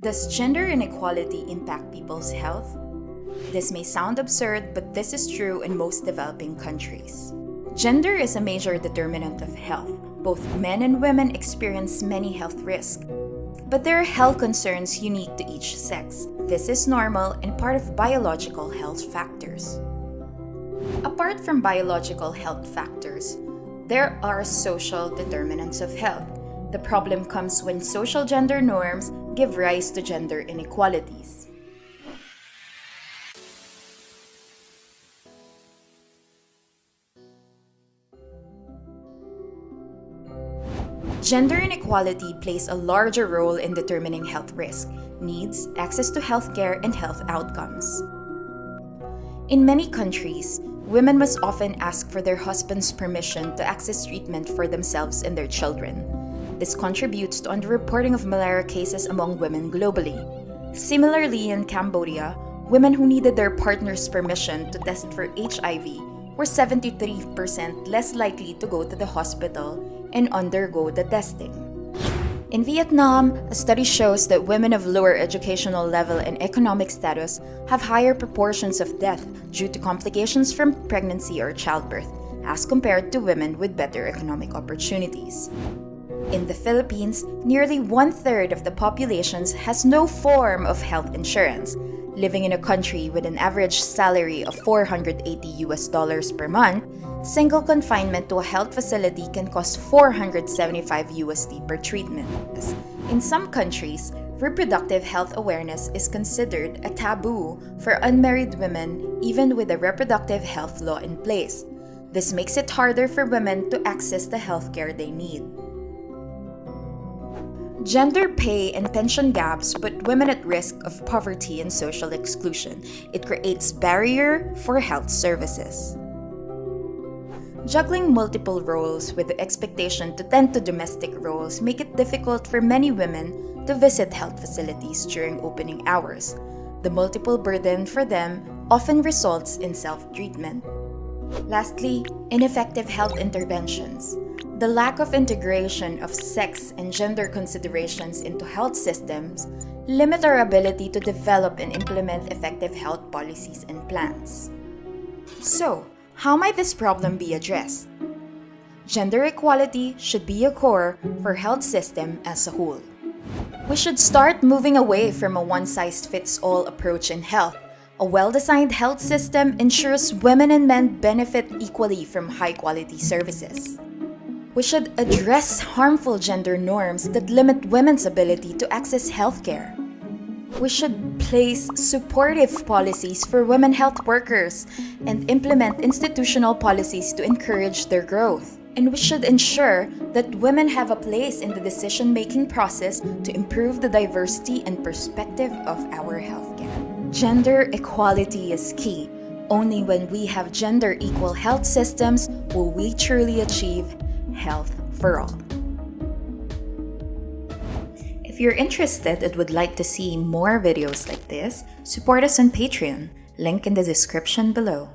Does gender inequality impact people's health? This may sound absurd, but this is true in most developing countries. Gender is a major determinant of health. Both men and women experience many health risks. But there are health concerns unique to each sex. This is normal and part of biological health factors. Apart from biological health factors, there are social determinants of health. The problem comes when social gender norms give rise to gender inequalities. Gender inequality plays a larger role in determining health risk, needs, access to healthcare, and health outcomes. In many countries, women must often ask for their husband's permission to access treatment for themselves and their children. This contributes to underreporting of malaria cases among women globally. Similarly, in Cambodia, women who needed their partner's permission to test for HIV were 73% less likely to go to the hospital and undergo the testing. In Vietnam, a study shows that women of lower educational level and economic status have higher proportions of death due to complications from pregnancy or childbirth, as compared to women with better economic opportunities. In the Philippines, nearly 1/3 of the population has no form of health insurance. Living in a country with an average salary of $480 per month, single confinement to a health facility can cost $475 per treatment. In some countries, reproductive health awareness is considered a taboo for unmarried women, even with a reproductive health law in place. This makes it harder for women to access the healthcare they need. Gender pay and pension gaps put women at risk of poverty and social exclusion. It creates barrier for health services. Juggling multiple roles with the expectation to tend to domestic roles make it difficult for many women to visit health facilities during opening hours. The multiple burden for them often results in self-treatment. Lastly, ineffective health interventions. The lack of integration of sex and gender considerations into health systems limit our ability to develop and implement effective health policies and plans. So, how might this problem be addressed? Gender equality should be a core for health system as a whole. We should start moving away from a one-size-fits-all approach in health. A well-designed health system ensures women and men benefit equally from high-quality services. We should address harmful gender norms that limit women's ability to access healthcare. We should place supportive policies for women health workers and implement institutional policies to encourage their growth. And we should ensure that women have a place in the decision-making process to improve the diversity and perspective of our healthcare. Gender equality is key. Only when we have gender-equal health systems will we truly achieve health for all. If you're interested and would like to see more videos like this, support us on Patreon, link in the description below.